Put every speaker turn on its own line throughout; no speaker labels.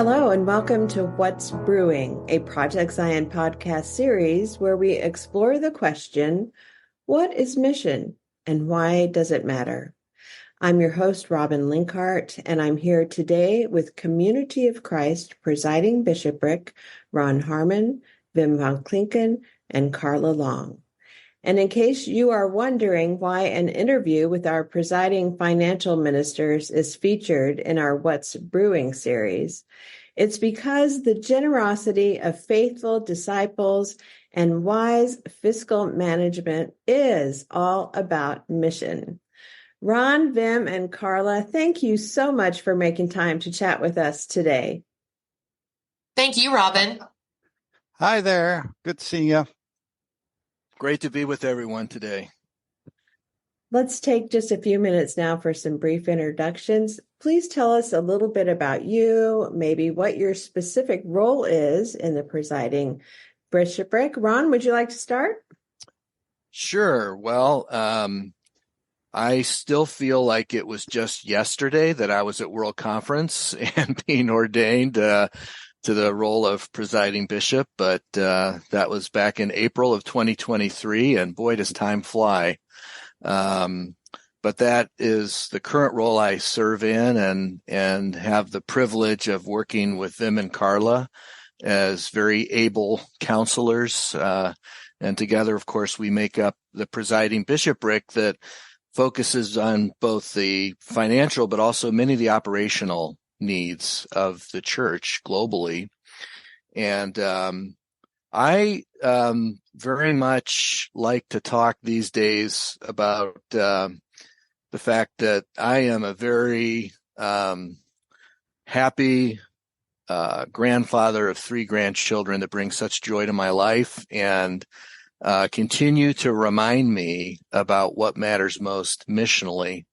Hello, and welcome to What's Brewing, a Project Zion podcast series where we explore the question, what is mission and why does it matter? I'm your host, Robin Linkhart, and I'm here today with Community of Christ Presiding Bishopric Ron Harmon, Wim van Klinken, and Carla Long. And in case you are wondering why an interview with our presiding financial ministers is featured in our What's Brewing series, it's because the generosity of faithful disciples and wise fiscal management is all about mission. Ron, Wim, and Carla, thank you so much for making time to chat with us today.
Thank you, Robin.
Hi there. Good seeing you.
Great to be with everyone today.
Let's take just a few minutes now for some brief introductions. Please tell us a little bit about you, maybe what your specific role is in the presiding bishopric. Ron, would you like to start?
Sure. Well, I still feel like it was just yesterday that I was at World Conference and being ordained to the role of presiding bishop, but that was back in April of 2023, and boy, does time fly. But that is the current role I serve in and have the privilege of working with them and Carla as very able counselors. And together, of course, we make up the presiding bishopric that focuses on both the financial, but also many of the operational needs of the church globally. And I very much like to talk these days about the fact that I am a very happy grandfather of 3 grandchildren that bring such joy to my life and continue to remind me about what matters most missionally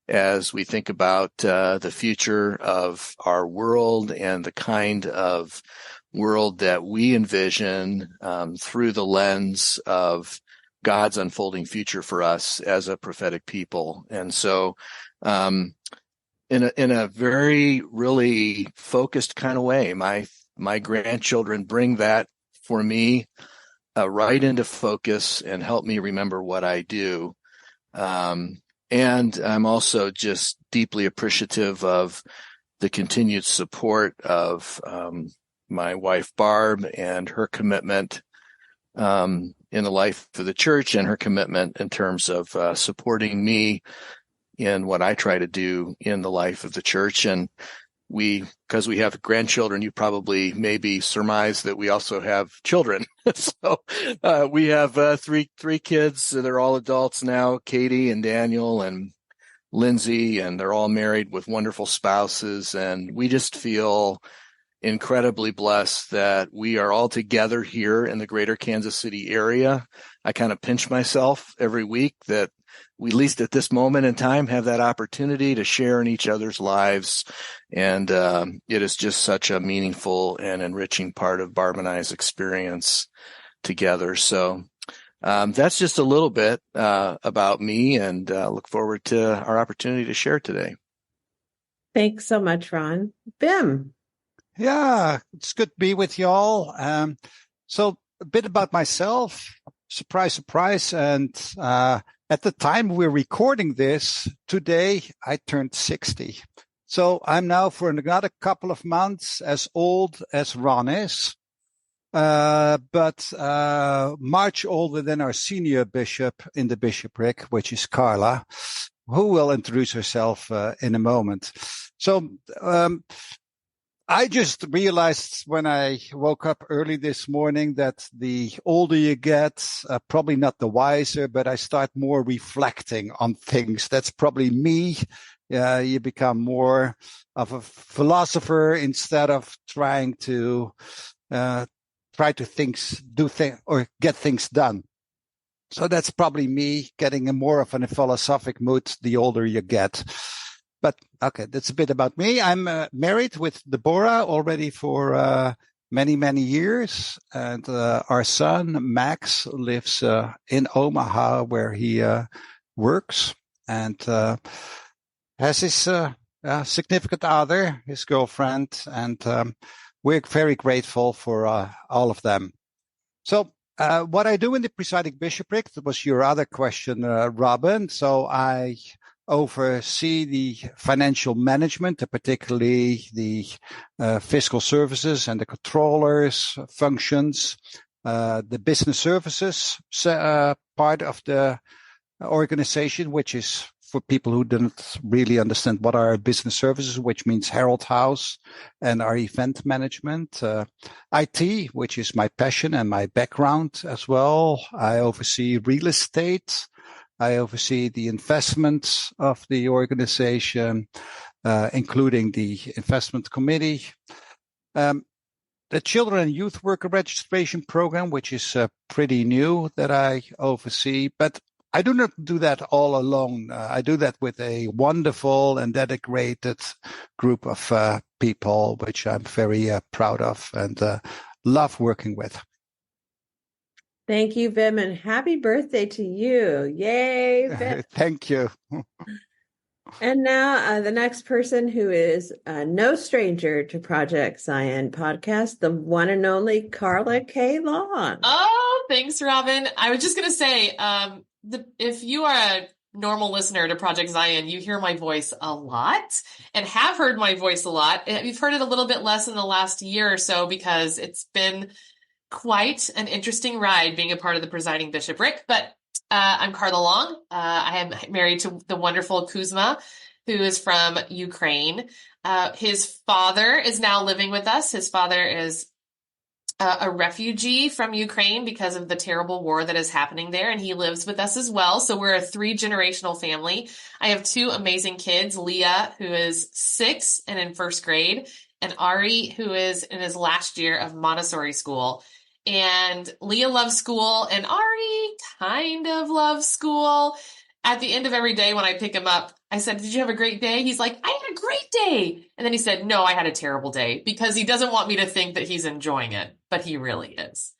as we think about the future of our world and the kind of world that we envision through the lens of God's unfolding future for us as a prophetic people. And so in a very really focused kind of way, my grandchildren bring that for me right into focus and help me remember what I do. And I'm also just deeply appreciative of the continued support of my wife, Barb, and her commitment in the life of the church and her commitment in terms of supporting me in what I try to do in the life of the church. And because we have grandchildren, you probably maybe surmise that we also have children. So we have three kids. They're all adults now, Katie and Daniel and Lindsay, and they're all married with wonderful spouses. And we just feel incredibly blessed that we are all together here in the greater Kansas City area. I kind of pinch myself every week that we, at least at this moment in time, have that opportunity to share in each other's lives. And it is just such a meaningful and enriching part of Barb and I's experience together. So that's just a little bit about me, and look forward to our opportunity to share today.
Thanks so much, Ron. Wim.
Yeah, it's good to be with y'all. So a bit about myself. Surprise, surprise. And at the time we're recording this, today I turned 60. So I'm now for another couple of months as old as Ron is, but much older than our senior bishop in the bishopric, which is Carla, who will introduce herself in a moment. So I just realized when I woke up early this morning that the older you get, probably not the wiser, but I start more reflecting on things. That's probably me. You become more of a philosopher instead of trying to get things done. So that's probably me getting in more of a philosophic mood the older you get. But okay, that's a bit about me. I'm married with Deborah already for many, many years. And our son, Max, lives in Omaha where he works and has his significant other, his girlfriend, and we're very grateful for all of them. So what I do in the Presiding Bishopric, that was your other question, Robin. So I oversee the financial management, particularly the fiscal services and the controllers functions, the business services part of the organization, which is for people who don't really understand what are business services, which means Herald House and our event management, IT, which is my passion and my background as well. I oversee real estate. I oversee the investments of the organization, including the investment committee. The Children and Youth Worker Registration Program, which is pretty new, that I oversee. But I do not do that all alone. I do that with a wonderful and dedicated group of people, which I'm very proud of and love working with.
Thank you, Wim, and happy birthday to you. Yay, Wim.
Thank you.
And now the next person who is no stranger to Project Zion podcast, the one and only Carla K. Long.
Oh, thanks, Robin. I was just going to say, if you are a normal listener to Project Zion, you hear my voice a lot and have heard my voice a lot. You've heard it a little bit less in the last year or so because it's been quite an interesting ride being a part of the Presiding Bishopric. But I'm Carla Long. I am married to the wonderful Kuzma, who is from Ukraine. His father is now living with us. His father is a refugee from Ukraine because of the terrible war that is happening there, and he lives with us as well. So we're a 3-generational family. I have 2 amazing kids, Leah, who is 6 and in 1st grade, and Ari, who is in his last year of Montessori school. And Leah loves school, and Ari kind of loves school. At the end of every day when I pick him up, I said, "Did you have a great day?" He's like, "I had a great day." And then he said, "No, I had a terrible day," because he doesn't want me to think that he's enjoying it, but he really is.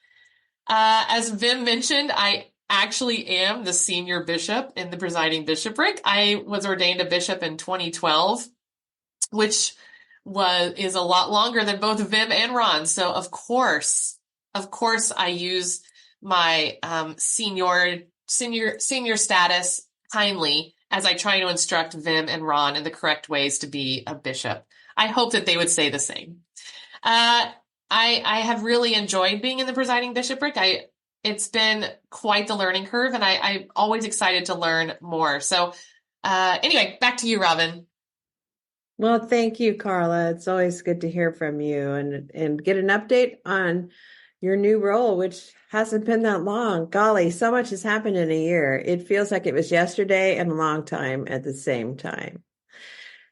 As Wim mentioned, I actually am the senior bishop in the Presiding Bishopric. I was ordained a bishop in 2012, which is a lot longer than both Wim and Ron. So of course, I use my senior status kindly as I try to instruct Wim and Ron in the correct ways to be a bishop. I hope that they would say the same. I have really enjoyed being in the Presiding Bishopric. It's been quite the learning curve, and I'm always excited to learn more. So anyway, back to you, Robin.
Well, thank you, Carla. It's always good to hear from you and get an update on your new role, which hasn't been that long. Golly, so much has happened in a year. It feels like it was yesterday and a long time at the same time.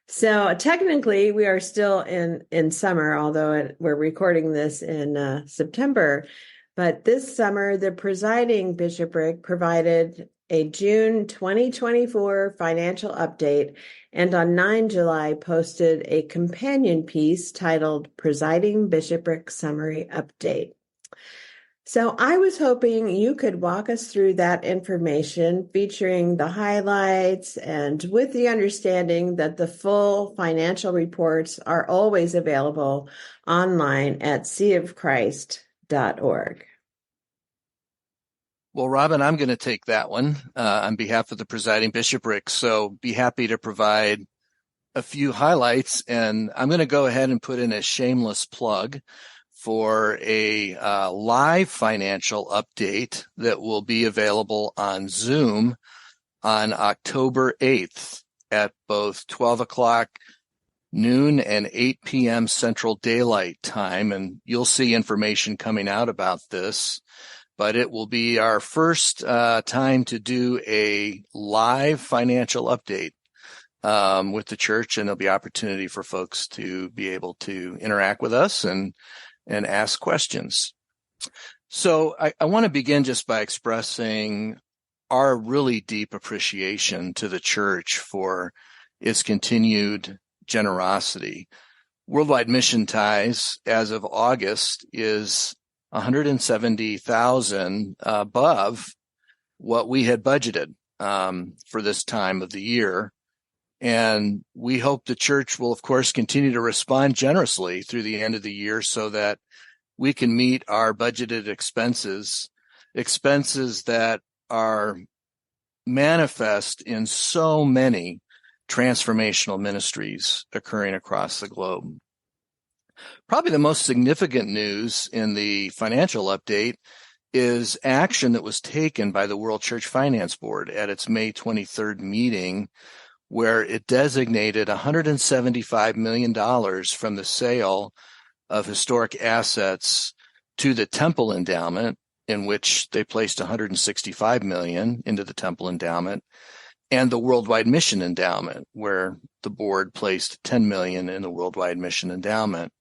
So technically, we are still in summer, although we're recording this in September. But this summer, the Presiding Bishopric provided a June 2024 financial update, and on 9 July posted a companion piece titled Presiding Bishopric Summary Update. So I was hoping you could walk us through that information, featuring the highlights and with the understanding that the full financial reports are always available online at seaofchrist.org.
Well, Robin, I'm going to take that one on behalf of the Presiding Bishopric. So be happy to provide a few highlights, and I'm going to go ahead and put in a shameless plug for a live financial update that will be available on Zoom on October 8th at both 12 o'clock noon and 8 p.m. Central Daylight Time. And you'll see information coming out about this, but it will be our first time to do a live financial update with the church, and there'll be opportunity for folks to be able to interact with us and ask questions. So I want to begin just by expressing our really deep appreciation to the church for its continued generosity. Worldwide Mission Ties, as of August, is $170,000 above what we had budgeted for this time of the year. And we hope the church will, of course, continue to respond generously through the end of the year so that we can meet our budgeted expenses that are manifest in so many transformational ministries occurring across the globe. Probably the most significant news in the financial update is action that was taken by the World Church Finance Board at its May 23rd meeting, where it designated $175 million from the sale of historic assets to the Temple Endowment, in which they placed $165 million into the Temple Endowment, and the Worldwide Mission Endowment, where the board placed $10 million in the Worldwide Mission Endowment.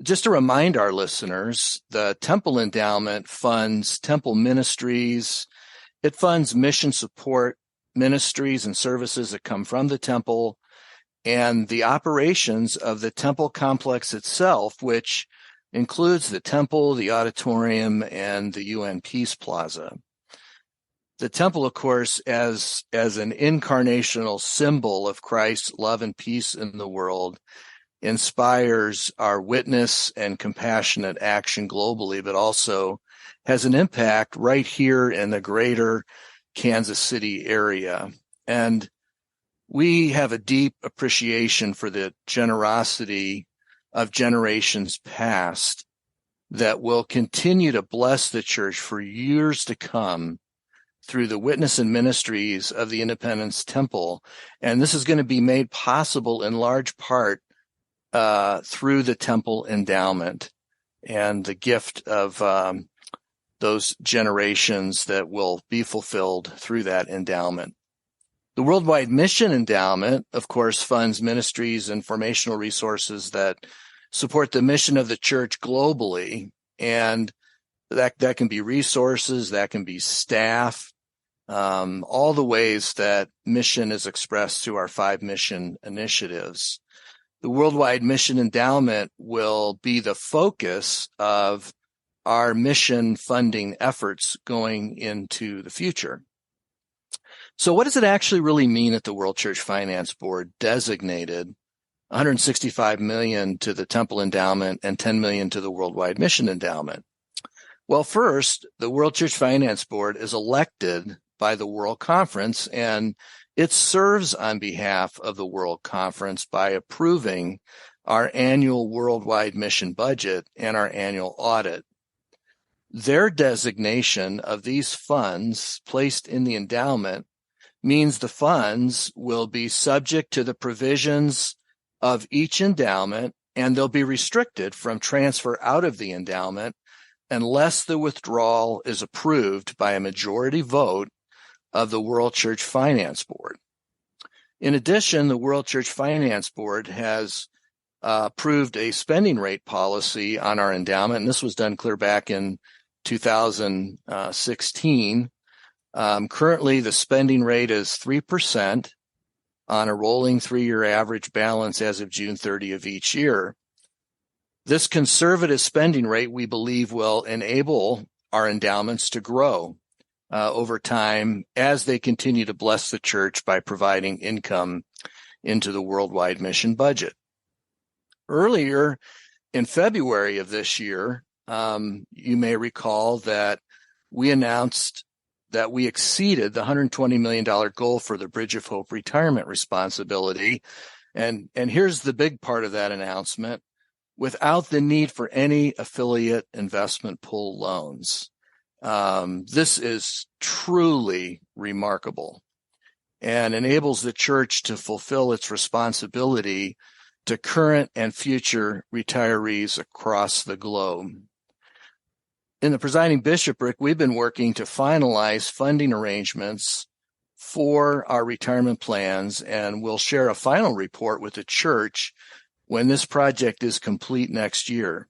Just to remind our listeners, the Temple Endowment funds temple ministries. It funds mission support ministries and services that come from the temple, and the operations of the temple complex itself, which includes the temple, the auditorium, and the UN Peace Plaza. The temple, of course, as an incarnational symbol of Christ's love and peace in the world, inspires our witness and compassionate action globally, but also has an impact right here in the greater Kansas City area. And we have a deep appreciation for the generosity of generations past that will continue to bless the church for years to come through the witness and ministries of the Independence Temple. And this is going to be made possible in large part through the Temple Endowment and the gift of those generations that will be fulfilled through that endowment. The Worldwide Mission Endowment, of course, funds ministries and formational resources that support the mission of the church globally. And that can be resources, that can be staff, all the ways that mission is expressed through our 5 mission initiatives. The Worldwide Mission Endowment will be the focus of our mission funding efforts going into the future. So what does it actually really mean that the World Church Finance Board designated $165 million to the Temple Endowment and $10 million to the Worldwide Mission Endowment? Well, first, the World Church Finance Board is elected by the World Conference, and it serves on behalf of the World Conference by approving our annual worldwide mission budget and our annual audit. Their designation of these funds placed in the endowment means the funds will be subject to the provisions of each endowment, and they'll be restricted from transfer out of the endowment unless the withdrawal is approved by a majority vote of the World Church Finance Board. In addition, the World Church Finance Board has approved a spending rate policy on our endowment, and this was done clear back in 2016. Currently, the spending rate is 3% on a rolling 3-year average balance as of June 30 of each year. This conservative spending rate, we believe, will enable our endowments to grow over time as they continue to bless the church by providing income into the worldwide mission budget. Earlier in February of this year, you may recall that we announced that we exceeded the $120 million goal for the Bridge of Hope retirement responsibility. And here's the big part of that announcement: without the need for any affiliate investment pool loans. This is truly remarkable and enables the church to fulfill its responsibility to current and future retirees across the globe. In the Presiding Bishopric, we've been working to finalize funding arrangements for our retirement plans, and we'll share a final report with the church when this project is complete next year.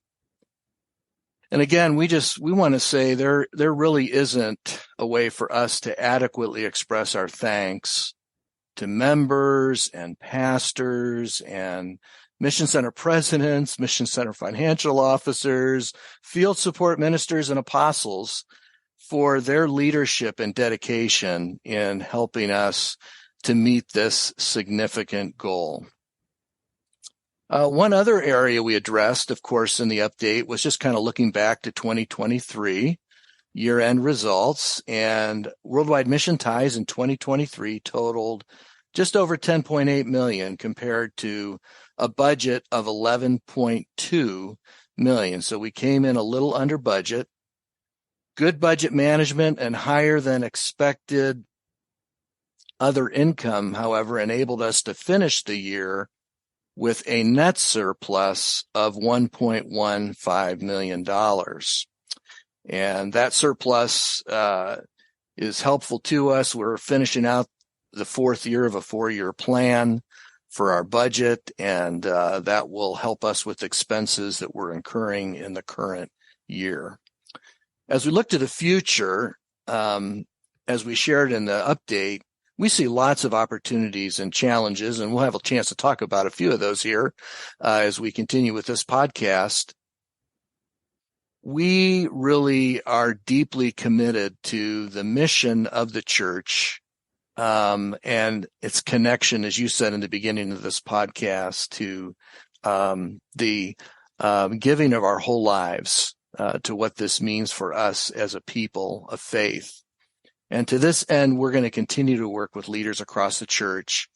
And again, we want to say there really isn't a way for us to adequately express our thanks to members and pastors and Mission Center presidents, Mission Center financial officers, field support ministers, and apostles for their leadership and dedication in helping us to meet this significant goal. One other area we addressed, of course, in the update was just kind of looking back to 2023 year-end results, and worldwide mission ties in 2023 totaled just over 10.8 million compared to a budget of 11.2 million. So we came in a little under budget. Good budget management and higher than expected other income, however, enabled us to finish the year with a net surplus of $1.15 million. And that surplus is helpful to us. We're finishing out the fourth year of a 4-year plan for our budget, and that will help us with expenses that we're incurring in the current year. As we look to the future, as we shared in the update, we see lots of opportunities and challenges, and we'll have a chance to talk about a few of those here as we continue with this podcast. We really are deeply committed to the mission of the church and its connection, as you said in the beginning of this podcast, to the giving of our whole lives to what this means for us as a people of faith. And to this end, we're going to continue to work with leaders across the church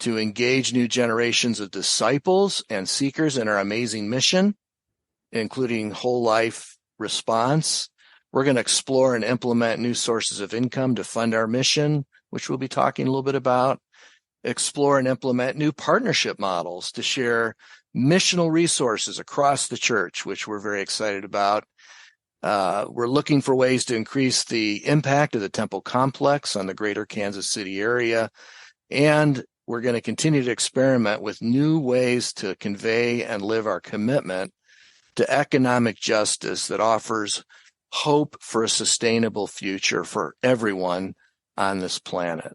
to engage new generations of disciples and seekers in our amazing mission, including whole life response. We're going to explore and implement new sources of income to fund our mission, which we'll be talking a little bit about. Explore and implement new partnership models to share missional resources across the church, which we're very excited about. We're looking for ways to increase the impact of the temple complex on the greater Kansas City area. And we're going to continue to experiment with new ways to convey and live our commitment to economic justice that offers hope for a sustainable future for everyone on this planet.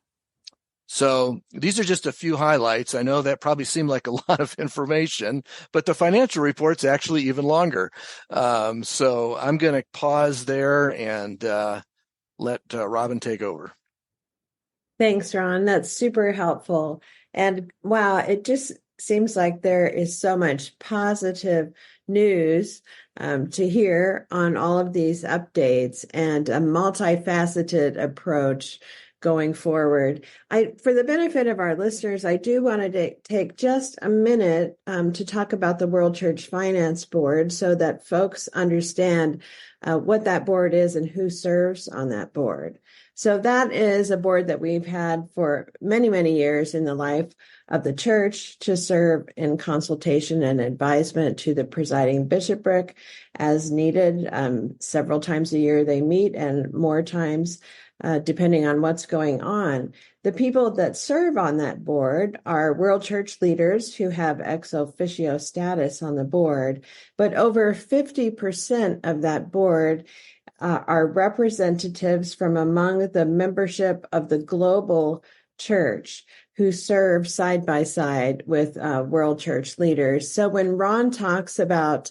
So these are just a few highlights. I know that probably seemed like a lot of information, but the financial report's actually even longer. So I'm going to pause there and let Robin take over.
Thanks, Ron. That's super helpful. And wow, it just seems like there is so much positive news to hear on all of these updates and a multifaceted approach going forward. For the benefit of our listeners, I do want to take just a minute to talk about the World Church Finance Board so that folks understand what that board is and who serves on that board. So that is a board that we've had for many, many years in the life of the church to serve in consultation and advisement to the presiding bishopric as needed. Several times a year they meet, and more times depending on what's going on. The people that serve on that board are World Church leaders who have ex officio status on the board, but over 50% of that board are representatives from among the membership of the global church who serve side by side with World Church leaders. So when Ron talks about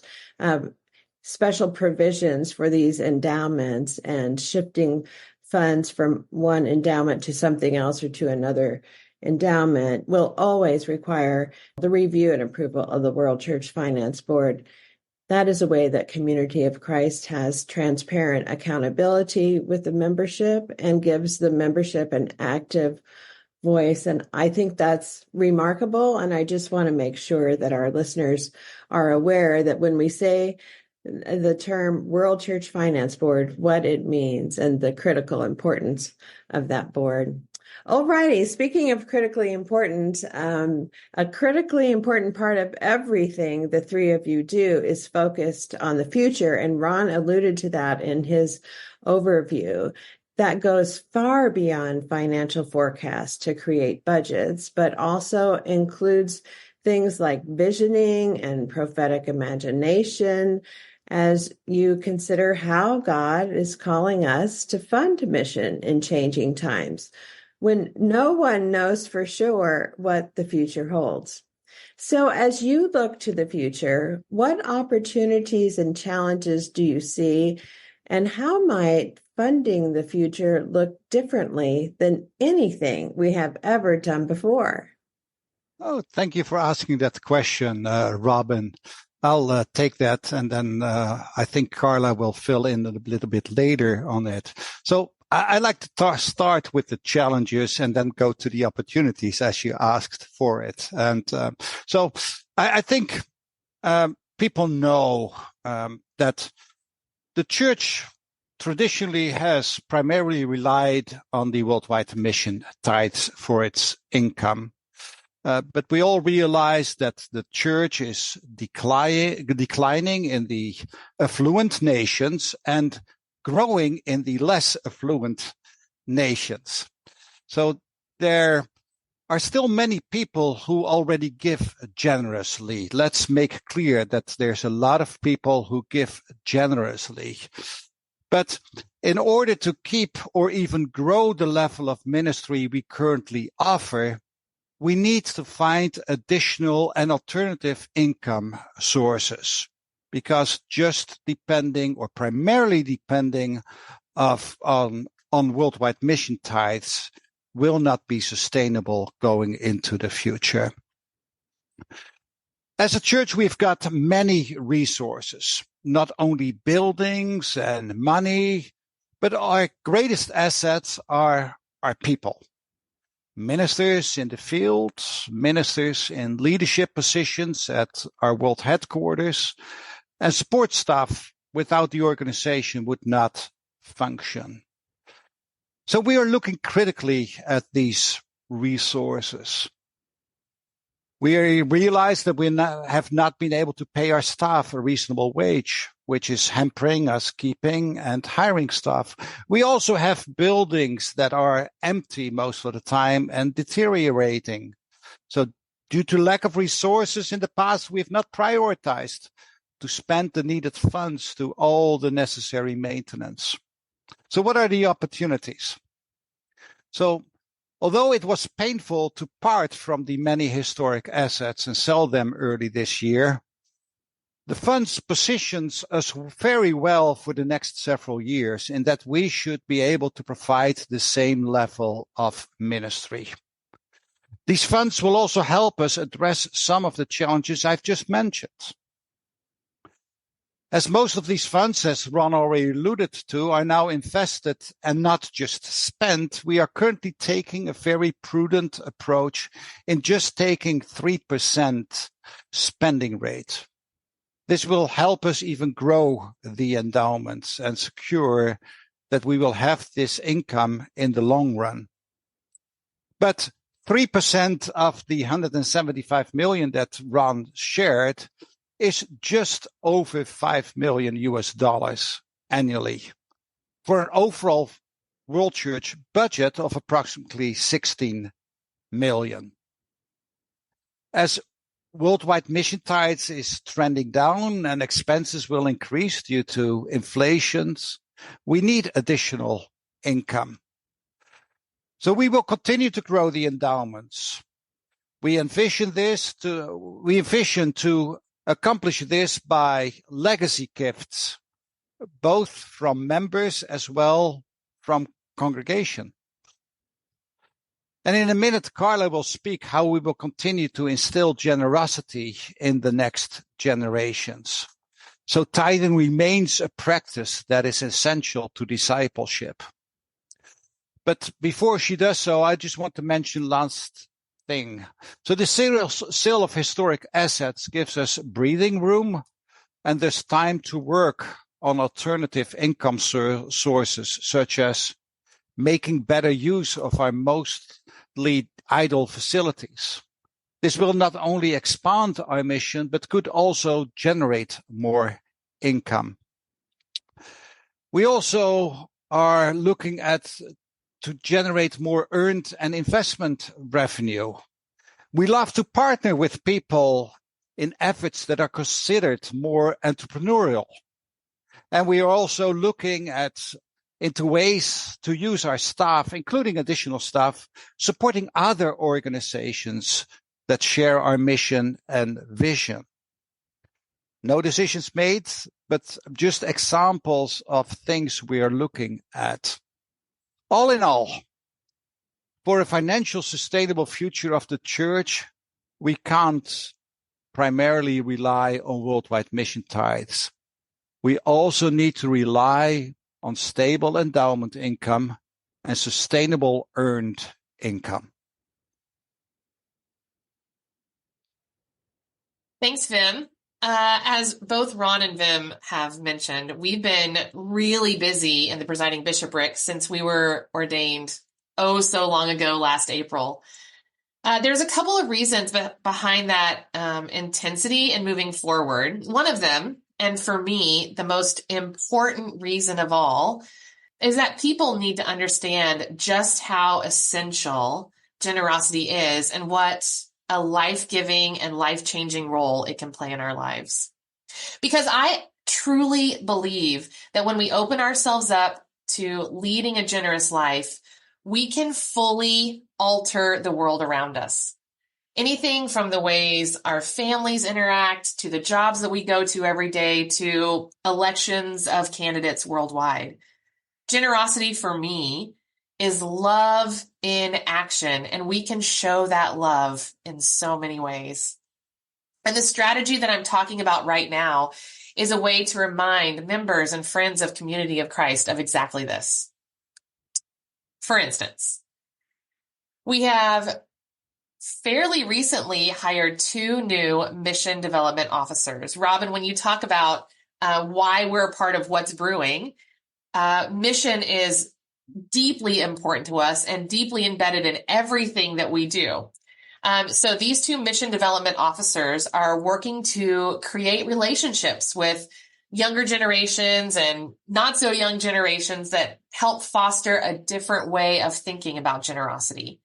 special provisions for these endowments and shifting funds from one endowment to something else or to another endowment, will always require the review and approval of the World Church Finance Board. That is a way that Community of Christ has transparent accountability with the membership and gives the membership an active voice. And I think that's remarkable. And I just want to make sure that our listeners are aware that when we say the term World Church Finance Board, what it means and the critical importance of that board. Alrighty, speaking of critically important, a critically important part of everything the three of you do is focused on the future, and Ron alluded to that in his overview. That goes far beyond financial forecasts to create budgets, but also includes things like visioning and prophetic imagination, as you consider how God is calling us to fund mission in changing times, when no one knows for sure what the future holds. So as you look to the future, what opportunities and challenges do you see And how might funding the future look differently than anything we have ever done before?
Oh, thank you for asking that question, Robin. I'll take that, and then I think Carla will fill in a little bit later on it. So I like to start with the challenges and then go to the opportunities as you asked for it. And so I think people know that the church traditionally has primarily relied on the worldwide mission tithes for its income. But we all realize that the church is declining in the affluent nations and growing in the less affluent nations. So there are still many people who already give generously. Let's make clear that there's a lot of people who give generously. But in order to keep or even grow the level of ministry we currently offer, we need to find additional and alternative income sources, because just depending or primarily depending on worldwide mission tithes will not be sustainable going into the future. As a church, we've got many resources, not only buildings and money, but our greatest assets are our people. Ministers in the field, ministers in leadership positions at our world headquarters, and support staff without the organization would not function. So we are looking critically at these resources. We realize that we have not been able to pay our staff a reasonable wage, which is hampering us keeping and hiring staff. We also have buildings that are empty most of the time and deteriorating. So due to lack of resources in the past, we've not prioritized to spend the needed funds to all the necessary maintenance. So what are the opportunities? So although it was painful to part from the many historic assets and sell them early this year, the funds positions us very well for the next several years in that we should be able to provide the same level of ministry. These funds will also help us address some of the challenges I've just mentioned. As most of these funds, as Ron already alluded to, are now invested and not just spent, we are currently taking a very prudent approach in just taking 3% spending rate. This will help us even grow the endowments and secure that we will have this income in the long run. But 3% of the 175 million that Ron shared is just over $5 million annually for an overall World Church budget of approximately 16 million. As worldwide mission tithes is trending down and expenses will increase due to inflations, we need additional income. So we will continue to grow the endowments. We envision to accomplish this by legacy gifts, both from members as well from congregation. And in a minute, Carla will speak how we will continue to instill generosity in the next generations. So tithing remains a practice that is essential to discipleship. But before she does so, I just want to mention last thing. So the sale of historic assets gives us breathing room, and there's time to work on alternative income sources, such as making better use of our mostly idle facilities. This will not only expand our mission, but could also generate more income. We also are looking at to generate more earned and investment revenue. We love to partner with people in efforts that are considered more entrepreneurial. And we are also looking into ways to use our staff, including additional staff, supporting other organizations that share our mission and vision. No decisions made but just examples of things we are looking at. All in all, for a financial sustainable future of the church, we can't primarily rely on worldwide mission tithes. We also need to rely on stable endowment income and sustainable earned income.
Thanks, Wim. As both Ron and Wim have mentioned, we've been really busy in the Presiding Bishopric since we were ordained so long ago last April. There's a couple of reasons behind that intensity and moving forward. One of them, and for me, the most important reason of all, is that people need to understand just how essential generosity is and what a life-giving and life-changing role it can play in our lives. Because I truly believe that when we open ourselves up to leading a generous life, we can fully alter the world around us. Anything from the ways our families interact, to the jobs that we go to every day, to elections of candidates worldwide. Generosity for me is love in action, and we can show that love in so many ways. And the strategy that I'm talking about right now is a way to remind members and friends of Community of Christ of exactly this. For instance, we have fairly recently hired 2 new mission development officers. Robin, when you talk about why we're a part of What's Brewing, mission is deeply important to us and deeply embedded in everything that we do. So these 2 mission development officers are working to create relationships with younger generations and not so young generations that help foster a different way of thinking about generosity.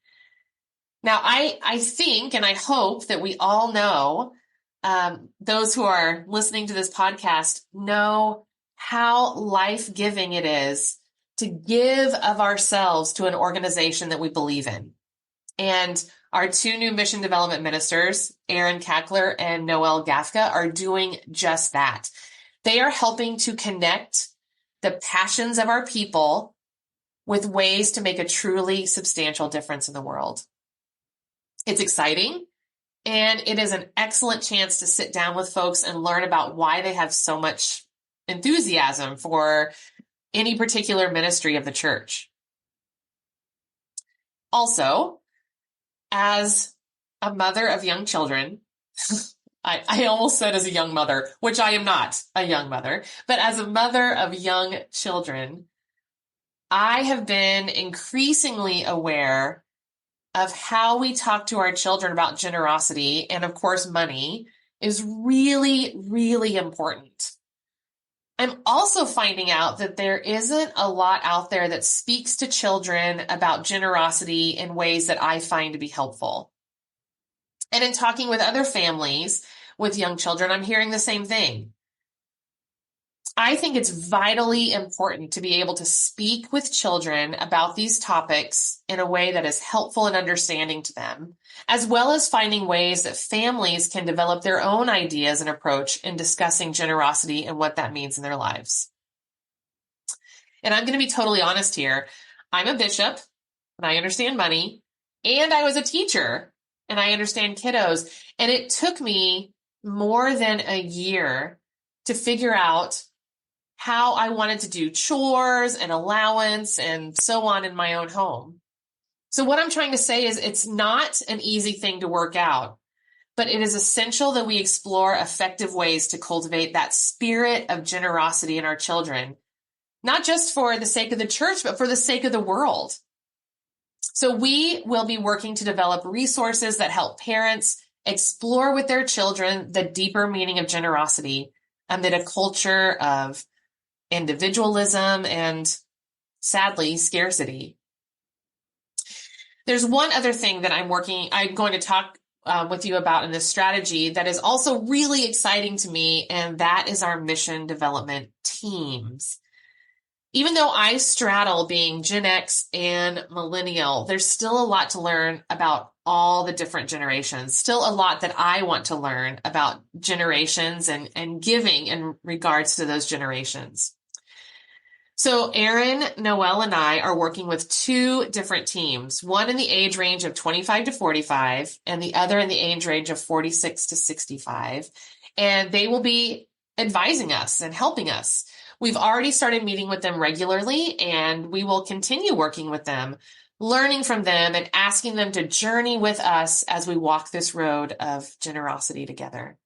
Now, I think and I hope that we all know, those who are listening to this podcast know how life-giving it is to give of ourselves to an organization that we believe in. And our 2 new mission development ministers, Aaron Kackler and Noel Gafka, are doing just that. They are helping to connect the passions of our people with ways to make a truly substantial difference in the world. It's exciting, and it is an excellent chance to sit down with folks and learn about why they have so much enthusiasm for any particular ministry of the church. Also, as a mother of young children, I almost said as a young mother, which I am not a young mother, but as a mother of young children, I have been increasingly aware of how we talk to our children about generosity and, of course, money is really, really important. I'm also finding out that there isn't a lot out there that speaks to children about generosity in ways that I find to be helpful. And in talking with other families with young children, I'm hearing the same thing. I think it's vitally important to be able to speak with children about these topics in a way that is helpful and understanding to them, as well as finding ways that families can develop their own ideas and approach in discussing generosity and what that means in their lives. And I'm going to be totally honest here. I'm a bishop, and I understand money, and I was a teacher, and I understand kiddos, and it took me more than a year to figure out how I wanted to do chores and allowance and so on in my own home. So what I'm trying to say is it's not an easy thing to work out, but it is essential that we explore effective ways to cultivate that spirit of generosity in our children, not just for the sake of the church, but for the sake of the world. So we will be working to develop resources that help parents explore with their children the deeper meaning of generosity amid a culture of individualism and, sadly, scarcity. There's one other thing that I'm going to talk with you about in this strategy that is also really exciting to me, and that is our mission development teams. Even though I straddle being Gen X and millennial, there's still a lot to learn about all the different generations. Still a lot that I want to learn about generations and giving in regards to those generations. So Aaron, Noel, and I are working with two different teams, one in the age range of 25 to 45 and the other in the age range of 46 to 65. And they will be advising us and helping us. We've already started meeting with them regularly, and we will continue working with them, learning from them and asking them to journey with us as we walk this road of generosity together.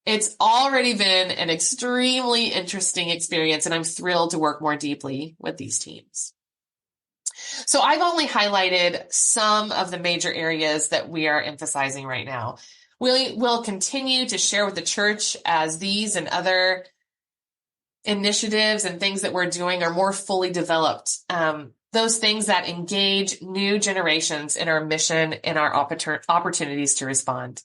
It's already been an extremely interesting experience, and I'm thrilled to work more deeply with these teams. So I've only highlighted some of the major areas that we are emphasizing right now. We'll continue to share with the church as these and other initiatives and things that we're doing are more fully developed. Those things that engage new generations in our mission and our opportunities to respond.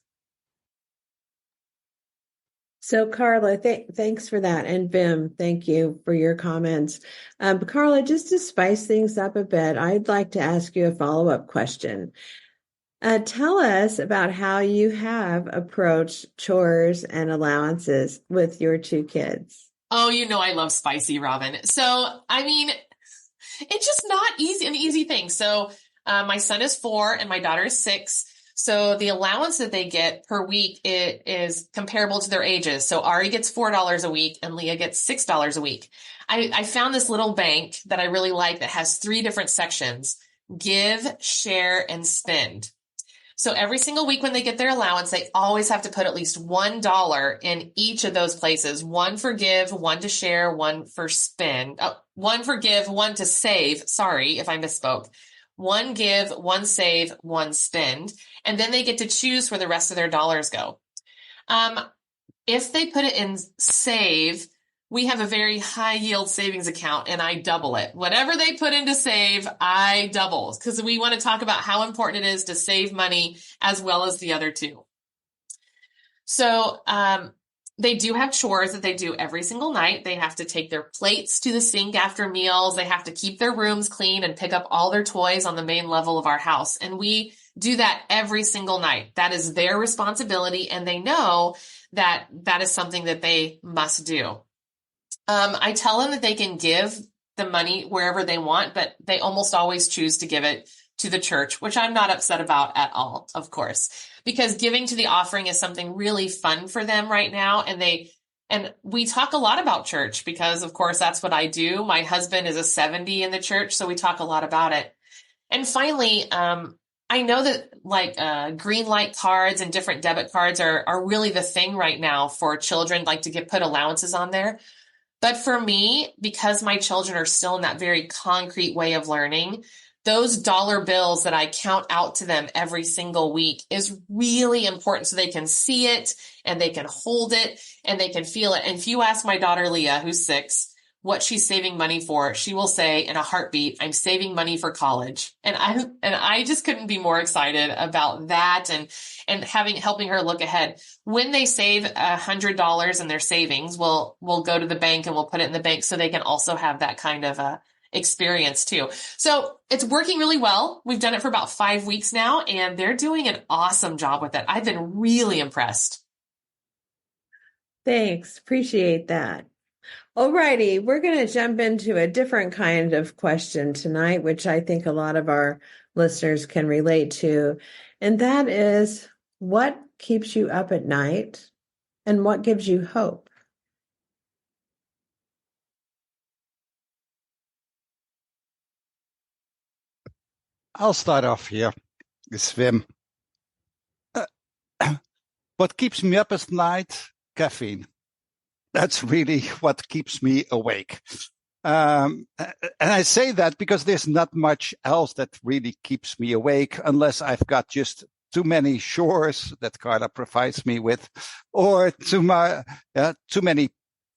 So Carla, thanks for that. And Wim, thank you for your comments. Carla, just to spice things up a bit, I'd like to ask you a follow-up question. Tell us about how you have approached chores and allowances with your two kids.
Oh, I love spicy, Robin. So, it's just not an easy thing. So, my son is 4 and my daughter is 6. So the allowance that they get per week is comparable to their ages. So Ari gets $4 a week and Leah gets $6 a week. I found this little bank that I really like that has 3 different sections: give, share, and spend. So every single week when they get their allowance, they always have to put at least $1 in each of those places. 1 for give, 1 to share, 1 for spend. 1 for give, 1 to save. Sorry if I misspoke. 1 give, 1 save, 1 spend. And then they get to choose where the rest of their dollars go. If they put it in save, we have a very high yield savings account and I double it. Whatever they put into save, I double, because we want to talk about how important it is to save money as well as the other two. So, they do have chores that they do every single night. They have to take their plates to the sink after meals. They have to keep their rooms clean and pick up all their toys on the main level of our house. And we do that every single night. That is their responsibility. And they know that that is something that they must do. I tell them that they can give the money wherever they want, but they almost always choose to give it to the church, which I'm not upset about at all, of course, because giving to the offering is something really fun for them right now. And we talk a lot about church because, of course, that's what I do. My husband is a 70 in the church, so we talk a lot about it. And finally, I know that green light cards and different debit cards are really the thing right now for children, to put allowances on there. But for me, because my children are still in that very concrete way of learning, those dollar bills that I count out to them every single week is really important so they can see it and they can hold it and they can feel it. And if you ask my daughter Leah, who's 6, what she's saving money for, she will say in a heartbeat, I'm saving money for college. And I just couldn't be more excited about that and helping her look ahead. When they save $100 in their savings, we'll go to the bank and we'll put it in the bank so they can also have that kind of experience too. So it's working really well. We've done it for about 5 weeks now, and they're doing an awesome job with it. I've been really impressed.
Thanks. Appreciate that. Alrighty, we're going to jump into a different kind of question tonight, which I think a lot of our listeners can relate to. And that is, what keeps you up at night and what gives you hope?
I'll start off here. It's Wim. What keeps me up at night? Caffeine. That's really what keeps me awake. And I say that because there's not much else that really keeps me awake unless I've got just too many chores that Carla provides me with, or too many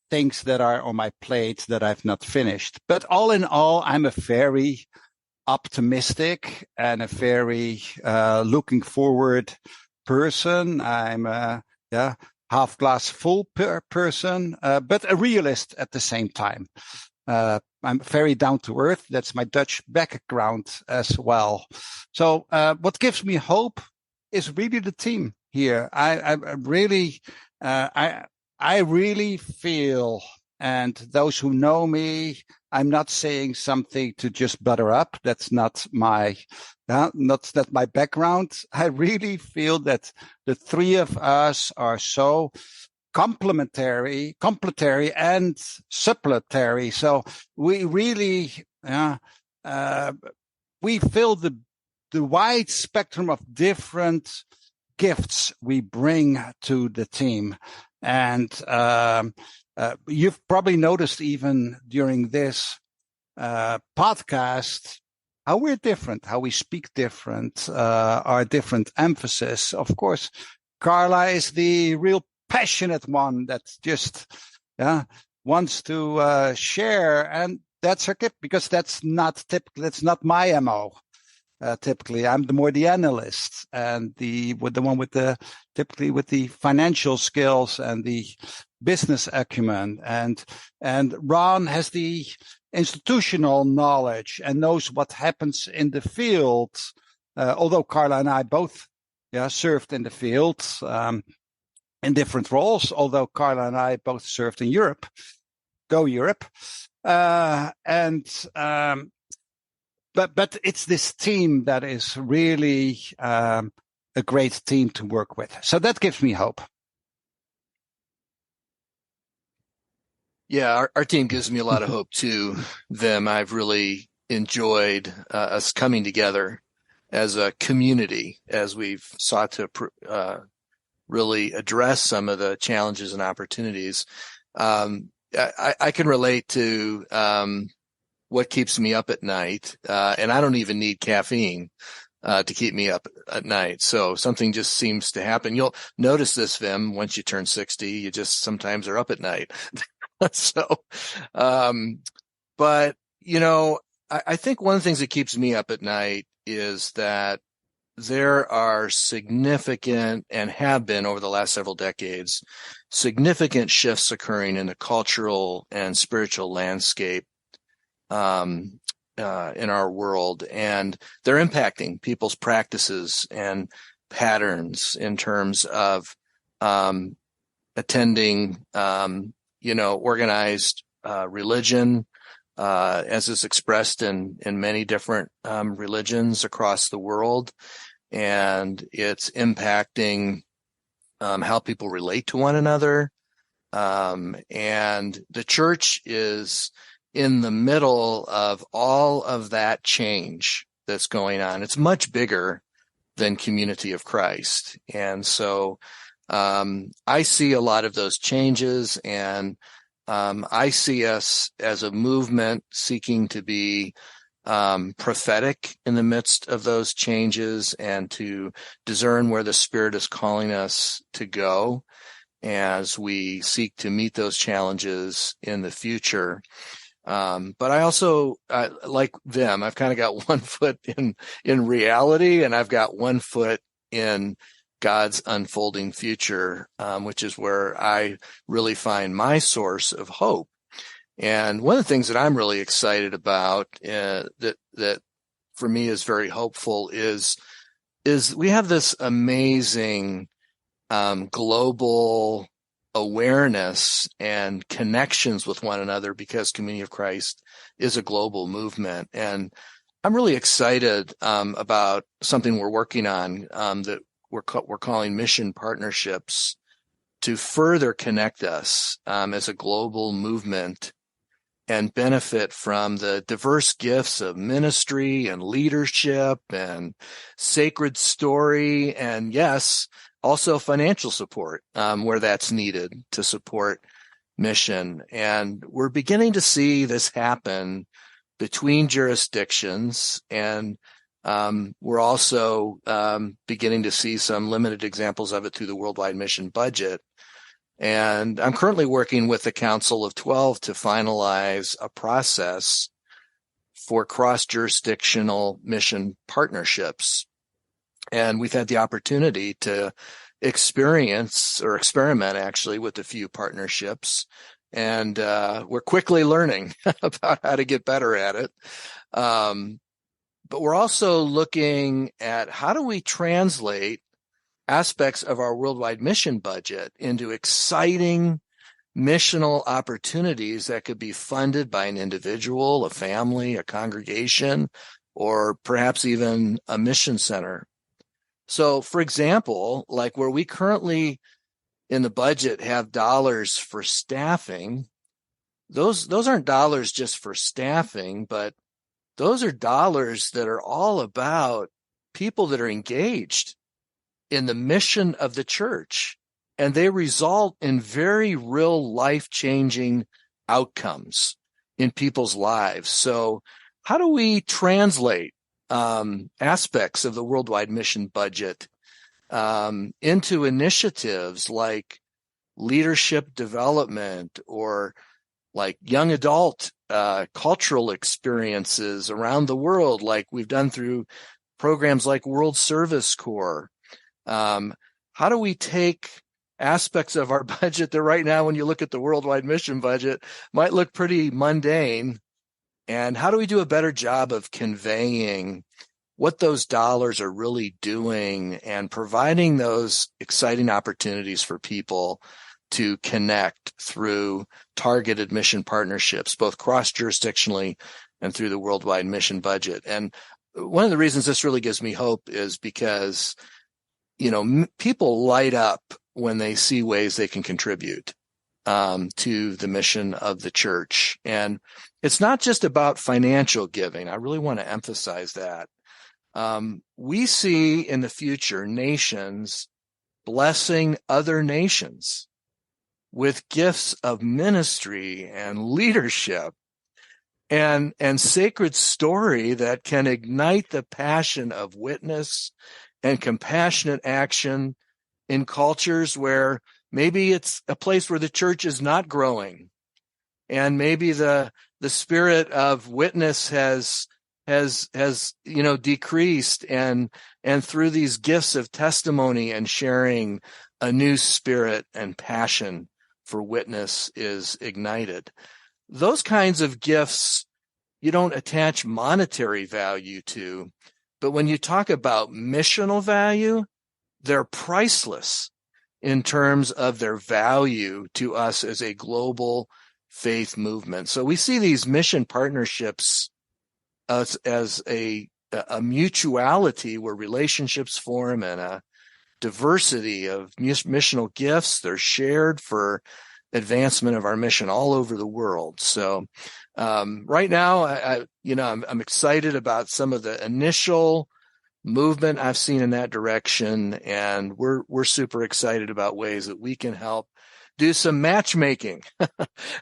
things that are on my plate that I've not finished. But all in all, I'm a very optimistic and a very looking forward person. I'm half glass full person, but a realist at the same time. I'm very down to earth. That's my Dutch background as well. So what gives me hope is really the team here. I really feel, and those who know me, I'm not saying something to just butter up. That's not my background. I really feel that the three of us are so complementary and supplementary. So we really we fill the wide spectrum of different gifts we bring to the team. And you've probably noticed even during this podcast how we're different, how we speak different, our different emphasis. Of course, Carla is the real passionate one that just wants to share, and that's her gift, because that's not my MO. Typically, I'm more the analyst and the one with the financial skills and the business acumen, and Ron has the institutional knowledge and knows what happens in the field. Although Carla and I both served in the field in different roles. Although Carla and I both served in Europe, go Europe, But it's this team that is really a great team to work with. So that gives me hope.
Yeah, our team gives me a lot of hope too, Wim. I've really enjoyed us coming together as a community as we've sought to really address some of the challenges and opportunities. I can relate to what keeps me up at night, and I don't even need caffeine to keep me up at night. So something just seems to happen. You'll notice this, Wim, once you turn 60, you just sometimes are up at night. So, but I think one of the things that keeps me up at night is that there are significant, and have been over the last several decades, significant shifts occurring in the cultural and spiritual landscape in our world, and they're impacting people's practices and patterns in terms of attending organized religion, as is expressed in many different religions across the world, and it's impacting how people relate to one another, and the church is in the middle of all of that change that's going on. It's much bigger than Community of Christ. And so I see a lot of those changes, and I see us as a movement seeking to be prophetic in the midst of those changes and to discern where the Spirit is calling us to go as we seek to meet those challenges in the future. But I also, like them, I've kind of got one foot in reality, and I've got one foot in God's unfolding future, which is where I really find my source of hope. And one of the things that I'm really excited about, that for me is very hopeful, is we have this amazing global awareness and connections with one another, because Community of Christ is a global movement. And I'm really excited about something we're working on that we're calling mission partnerships, to further connect us as a global movement and benefit from the diverse gifts of ministry and leadership and sacred story, and yes, also financial support where that's needed to support mission. And we're beginning to see this happen between jurisdictions, and we're also beginning to see some limited examples of it through the worldwide mission budget. And I'm currently working with the Council of 12 to finalize a process for cross-jurisdictional mission partnerships. And we've had the opportunity to experiment actually with a few partnerships and we're quickly learning about how to get better at it. But we're also looking at how do we translate aspects of our worldwide mission budget into exciting missional opportunities that could be funded by an individual, a family, a congregation, or perhaps even a mission center. So, for example, like where we currently in the budget have dollars for staffing, those aren't dollars just for staffing, but those are dollars that are all about people that are engaged in the mission of the church, and they result in very real life-changing outcomes in people's lives. So how do we translate aspects of the worldwide mission budget into initiatives like leadership development or like young adult cultural experiences around the world, like we've done through programs like World Service Corps? How do we take aspects of our budget that right now, when you look at the worldwide mission budget, might look pretty mundane, and how do we do a better job of conveying what those dollars are really doing and providing those exciting opportunities for people to connect through targeted mission partnerships, both cross-jurisdictionally and through the worldwide mission budget? And one of the reasons this really gives me hope is because, people light up when they see ways they can contribute to the mission of the church. And it's not just about financial giving. I really want to emphasize that. We see in the future nations blessing other nations with gifts of ministry and leadership and sacred story that can ignite the passion of witness and compassionate action in cultures where maybe it's a place where the church is not growing, and maybe the spirit of witness has decreased, and through these gifts of testimony and sharing, a new spirit and passion for witness is ignited. Those kinds of gifts you don't attach monetary value to, but when you talk about missional value, they're priceless in terms of their value to us as a global faith movement. So we see these mission partnerships as a mutuality where relationships form and a diversity of missional gifts. They're shared for advancement of our mission all over the world. So right now, I'm excited about some of the initial movement I've seen in that direction, and we're super excited about ways that we can help do some matchmaking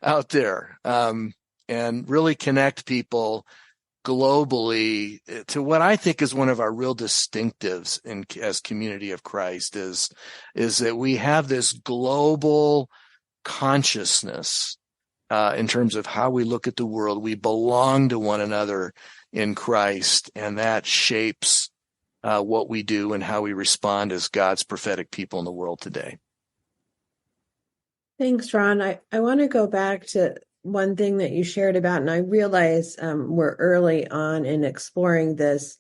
out there and really connect people globally to what I think is one of our real distinctives as Community of Christ is that we have this global consciousness in terms of how we look at the world. We belong to one another in Christ, and that shapes what we do and how we respond as God's prophetic people in the world today.
Thanks, Ron. I want to go back to one thing that you shared about, and I realize we're early on in exploring this,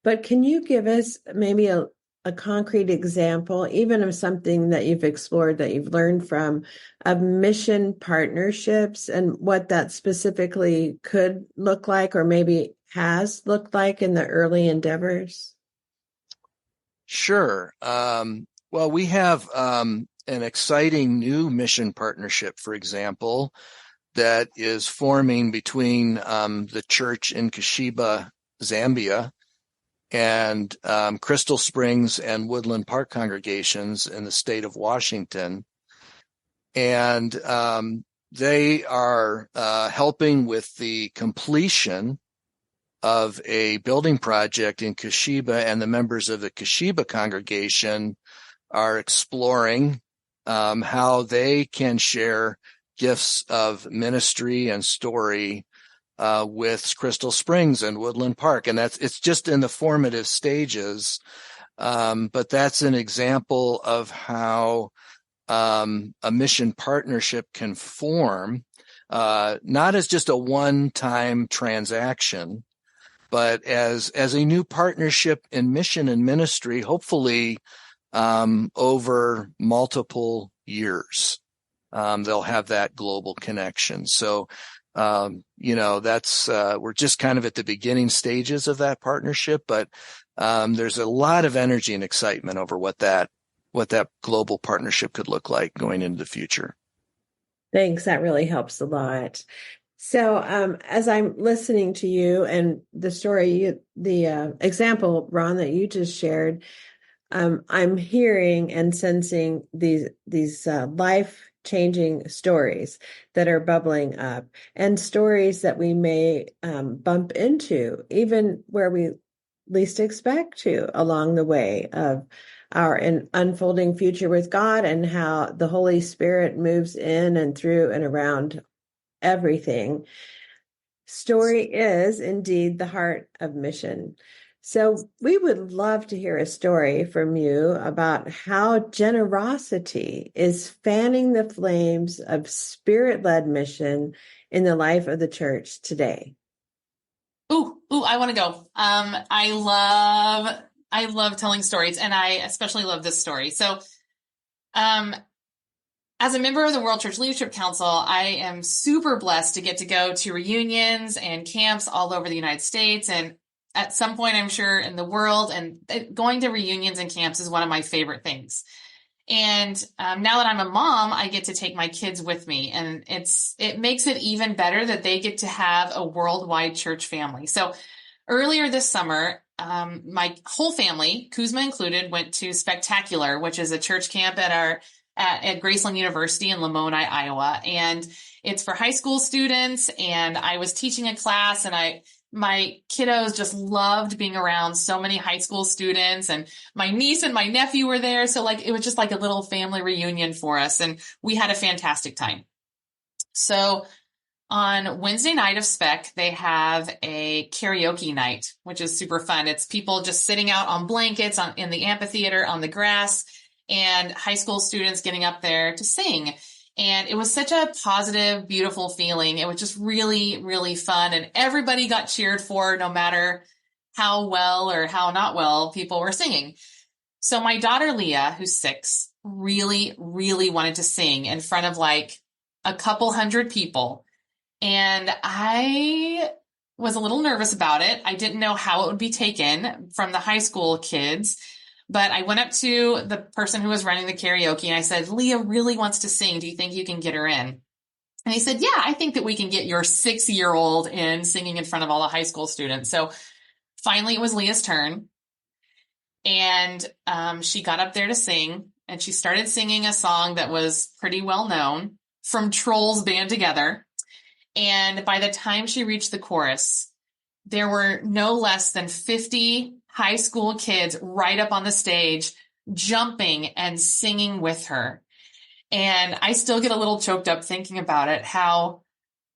but can you give us maybe a concrete example, even of something that you've explored, that you've learned from, of mission partnerships and what that specifically could look like, or maybe has looked like in the early endeavors?
Sure. Well, we have an exciting new mission partnership, for example, that is forming between the church in Kashiba, Zambia, and Crystal Springs and Woodland Park congregations in the state of Washington. And they are helping with the completion of a building project in Kashiba, and the members of the Kashiba congregation are exploring how they can share gifts of ministry and story with Crystal Springs and Woodland Park. And it's just in the formative stages. But that's an example of how a mission partnership can form, not as just a one-time transaction, but as a new partnership in mission and ministry, hopefully over multiple years. They'll have that global connection. So, that's we're just kind of at the beginning stages of that partnership, but there's a lot of energy and excitement over what that global partnership could look like going into the future.
Thanks. That really helps a lot. So as I'm listening to you and the story, the example, Ron, that you just shared, I'm hearing and sensing these life-changing stories that are bubbling up, and stories that we may bump into, even where we least expect to, along the way of our unfolding future with God, and how the Holy Spirit moves in and through and around everything. Story is indeed the heart of mission. So we would love to hear a story from you about how generosity is fanning the flames of Spirit-led mission in the life of the church today.
Ooh, I want to go. I love telling stories, and I especially love this story. So, as a member of the World Church Leadership Council, I am super blessed to get to go to reunions and camps all over the United States, and at some point, I'm sure, in the world. And going to reunions and camps is one of my favorite things. And now that I'm a mom, I get to take my kids with me, and it makes it even better that they get to have a worldwide church family. So earlier this summer, my whole family, Kuzma included, went to Spectacular, which is a church camp at Graceland University in Lamoni, Iowa. And it's for high school students. And I was teaching a class, and my kiddos just loved being around so many high school students, and my niece and my nephew were there. So it was just like a little family reunion for us, and we had a fantastic time. So on Wednesday night of Spec, they have a karaoke night, which is super fun. It's people just sitting out on blankets in the amphitheater on the grass, and high school students getting up there to sing. And it was such a positive, beautiful feeling. It was just really, really fun. And everybody got cheered for, no matter how well or how not well people were singing. So my daughter, Leah, who's 6, really, really wanted to sing in front of a couple hundred people. And I was a little nervous about it. I didn't know how it would be taken from the high school kids. But I went up to the person who was running the karaoke, and I said, Leah really wants to sing. Do you think you can get her in? And he said, yeah, I think that we can get your 6-year-old in singing in front of all the high school students. So finally it was Leah's turn. And she got up there to sing, and she started singing a song that was pretty well known from Trolls Band Together. And by the time she reached the chorus, there were no less than 50 high school kids right up on the stage, jumping and singing with her. And I still get a little choked up thinking about it,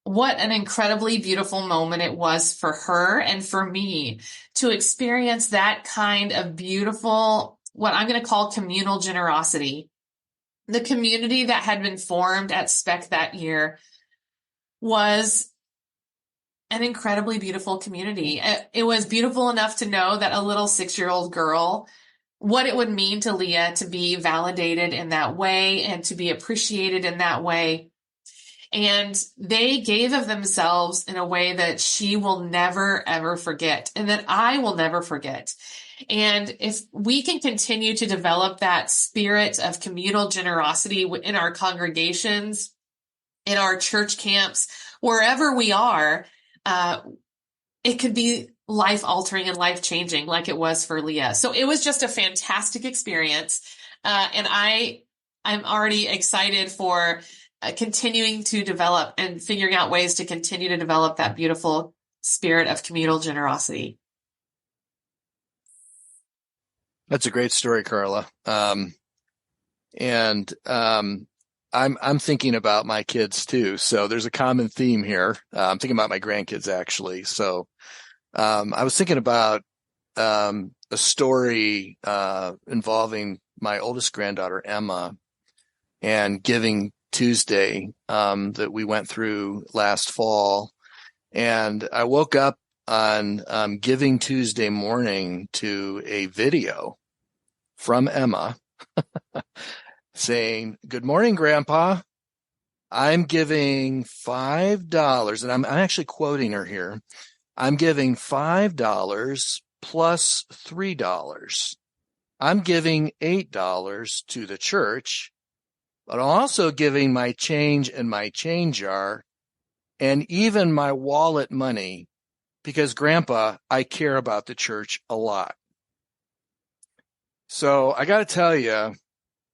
what an incredibly beautiful moment it was for her and for me to experience that kind of beautiful, what I'm going to call communal generosity. The community that had been formed at Spec that year was an incredibly beautiful community. It was beautiful enough to know that a little 6-year-old girl, what it would mean to Leah to be validated in that way and to be appreciated in that way. And they gave of themselves in a way that she will never, ever forget, and that I will never forget. And if we can continue to develop that spirit of communal generosity in our congregations, in our church camps, wherever we are, it could be life-altering and life-changing like it was for Leah. So it was just a fantastic experience. And I'm already excited for continuing to develop and figuring out ways to continue to develop that beautiful spirit of communal generosity.
That's a great story, Carla. I'm thinking about my kids too. So there's a common theme here. I'm thinking about my grandkids actually. So, I was thinking about, a story, involving my oldest granddaughter, Emma. and Giving Tuesday that we went through last fall. And I woke up on Giving Tuesday morning to a video from Emma saying, "Good morning, Grandpa. I'm giving $5." And I'm actually quoting her here. "I'm giving $5 plus $3. I'm giving $8 to the church, but I'm also giving my change in my change jar and even my wallet money because, Grandpa, I care about the church a lot." So I got to tell you,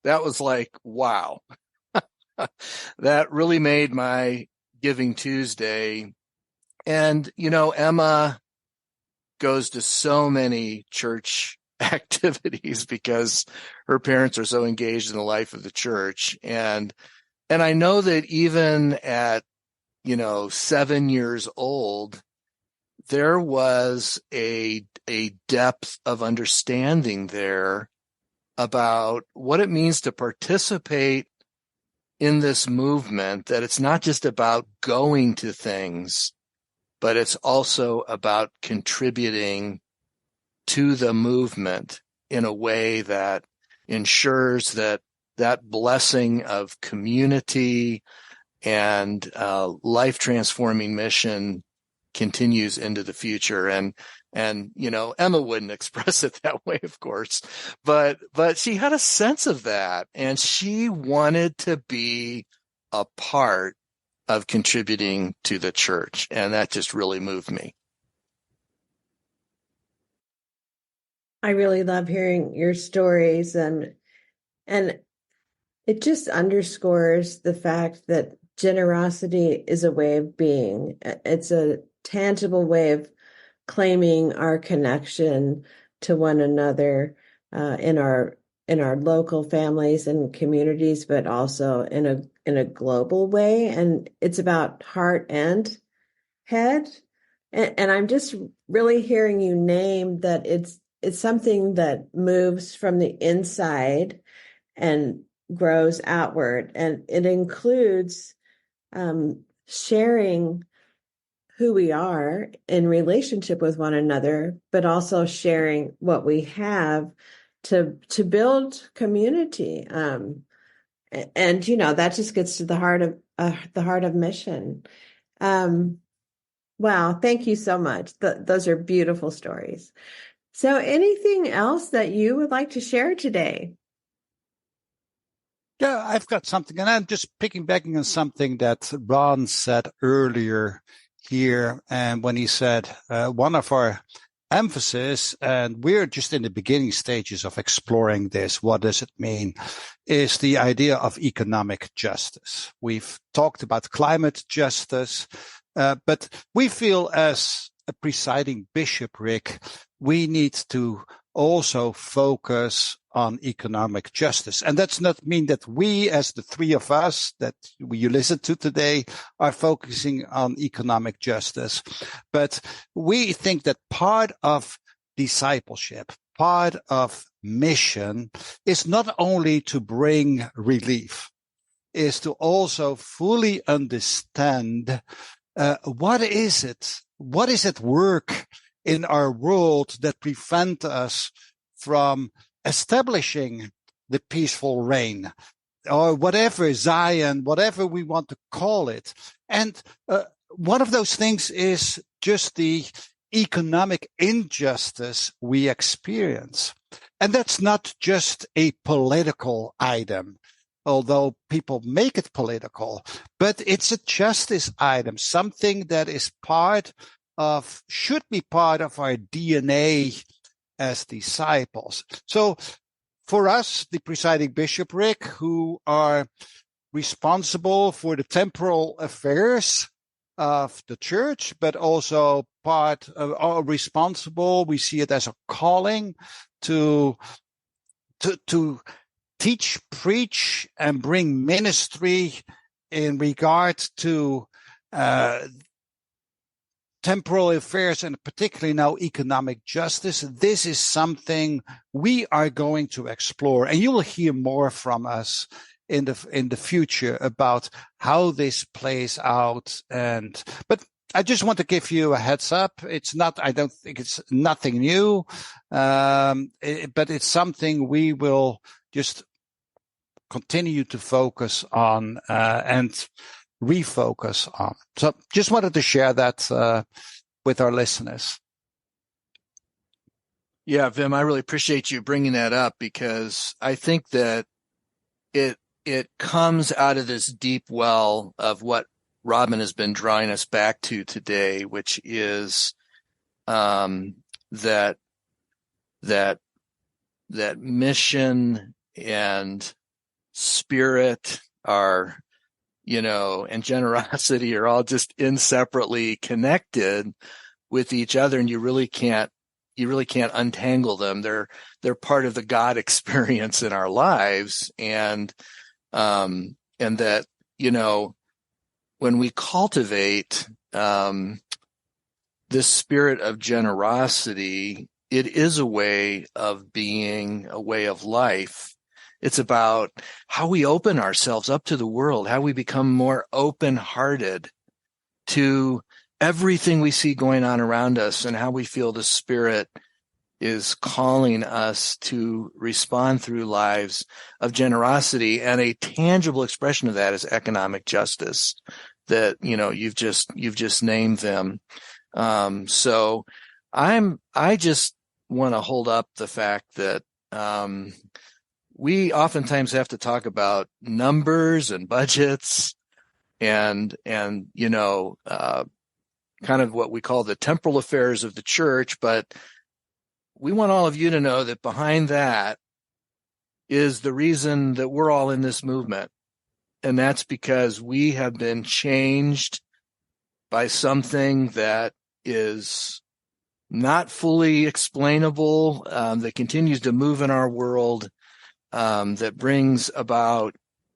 that was like, wow. That really made my Giving Tuesday. And, Emma goes to so many church activities because her parents are so engaged in the life of the church. And I know that even at, 7 years old, there was a depth of understanding there about what it means to participate in this movement, that it's not just about going to things, but it's also about contributing to the movement in a way that ensures that blessing of community and life-transforming mission continues into the future. And Emma wouldn't express it that way, of course, but she had a sense of that, and she wanted to be a part of contributing to the church, and that just really moved me.
I really love hearing your stories, and it just underscores the fact that generosity is a way of being. It's a tangible way of claiming our connection to one another in our local families and communities, but also in a global way. And it's about heart and head. And I'm just really hearing you name that it's something that moves from the inside and grows outward. And it includes sharing who we are in relationship with one another, but also sharing what we have to build community. And that just gets to the heart of mission. Wow, thank you so much. Those are beautiful stories. So anything else that you would like to share today?
Yeah, I've got something, and I'm just piggybacking on something that Ron said earlier here, and when he said one of our emphasis, and we're just in the beginning stages of exploring this, what does it mean, is the idea of economic justice. We've talked about climate justice, but we feel as a presiding bishopric, we need to also focus on economic justice. And that's not mean that we, as the three of us that you listen to today, are focusing on economic justice. But we think that part of discipleship, part of mission is not only to bring relief, is to also fully understand what is at work in our world that prevent us from establishing the peaceful reign, or whatever, Zion, whatever we want to call it. And one of those things is just the economic injustice we experience. And that's not just a political item, although people make it political, but it's a justice item, something that is should be part of our DNA as disciples. So for us, the presiding bishopric, who are responsible for the temporal affairs of the church, but also are responsible, we see it as a calling to teach, preach, and bring ministry in regard to temporal affairs, and particularly now economic justice. This is something we are going to explore, and you will hear more from us in the future about how this plays out. But I just want to give you a heads up. I don't think it's nothing new, but it's something we will just continue to focus on and refocus on. So just wanted to share that with our listeners.
Yeah, Wim, I really appreciate you bringing that up, because I think that it comes out of this deep well of what Robin has been drawing us back to today, which is that mission and spirit are, and generosity are all just inseparably connected with each other, and you really can't untangle them. They're part of the God experience in our lives, and that, when we cultivate this spirit of generosity, it is a way of being, a way of life. It's about how we open ourselves up to the world, how we become more open-hearted to everything we see going on around us, and how we feel the Spirit is calling us to respond through lives of generosity. And a tangible expression of that is economic justice, that, you've just named them. So I just want to hold up the fact that, we oftentimes have to talk about numbers and budgets and kind of what we call the temporal affairs of the church. But we want all of you to know that behind that is the reason that we're all in this movement. And that's because we have been changed by something that is not fully explainable, that continues to move in our world, that brings about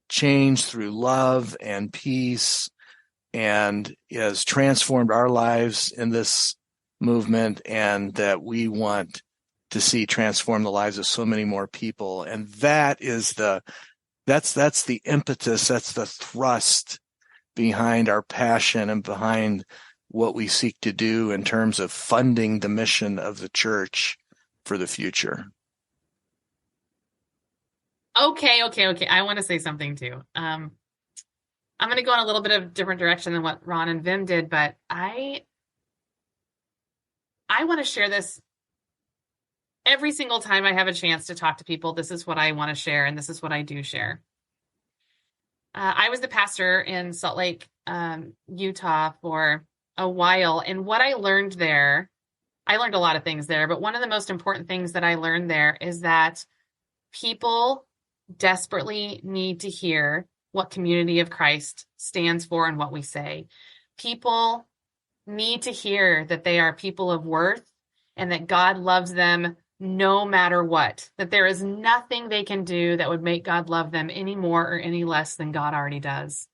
change through love and peace, and has transformed our lives in this movement, and that we want to see transform the lives of so many more people. And that is that's the impetus, that's the thrust behind our passion and behind what we seek to do in terms of funding the mission of the church for the future.
Okay. I want to say something too. I'm going to go in a little bit of a different direction than what Ron and Wim did, but I want to share this every single time I have a chance to talk to people. This is what I want to share, and this is what I do share. I was the pastor in Salt Lake, Utah for a while, and what I learned there, I learned a lot of things there, but one of the most important things that I learned there is that people desperately need to hear what Community of Christ stands for and what we say. People need to hear that they are people of worth and that God loves them no matter what, that there is nothing they can do that would make God love them any more or any less than God already does.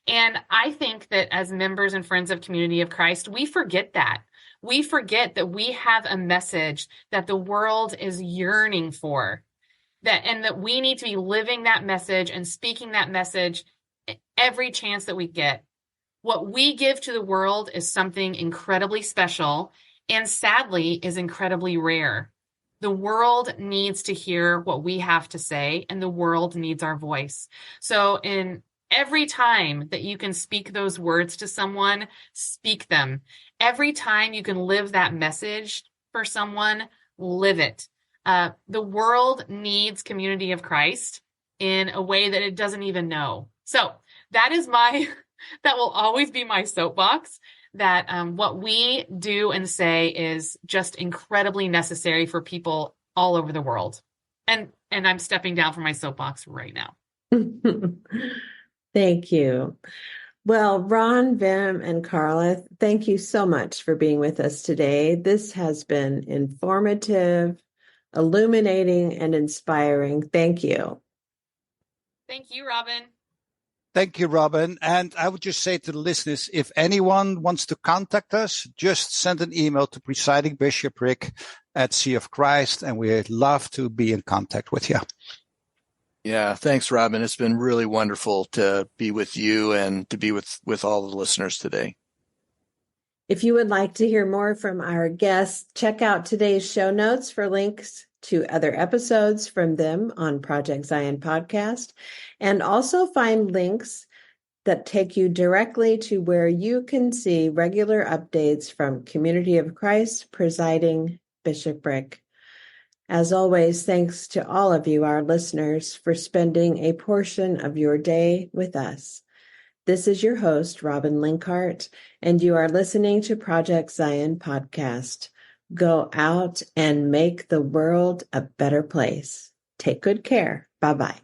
And I think that as members and friends of Community of Christ, we forget that. We forget that we have a message that the world is yearning for. That we need to be living that message and speaking that message every chance that we get. What we give to the world is something incredibly special and sadly is incredibly rare. The world needs to hear what we have to say, and the world needs our voice. So in every time that you can speak those words to someone, speak them. Every time you can live that message for someone, live it. The world needs Community of Christ in a way that it doesn't even know. So that will always be my soapbox, that what we do and say is just incredibly necessary for people all over the world. And I'm stepping down from my soapbox right now.
Thank you. Well, Ron, Wim, and Carla, thank you so much for being with us today. This has been informative, illuminating, and inspiring. Thank you.
Thank you, Robin.
Thank you, Robin. And I would just say to the listeners, if anyone wants to contact us, just send an email to Presiding Bishopric at Sea of Christ, and we'd love to be in contact with you.
Yeah, thanks, Robin. It's been really wonderful to be with you and to be with all the listeners today.
If you would like to hear more from our guests, check out today's show notes for links to other episodes from them on Project Zion Podcast, and also find links that take you directly to where you can see regular updates from Community of Christ, Presiding Bishopric. As always, thanks to all of you, our listeners, for spending a portion of your day with us. This is your host, Robin Linkhart, and you are listening to Project Zion Podcast. Go out and make the world a better place. Take good care. Bye-bye.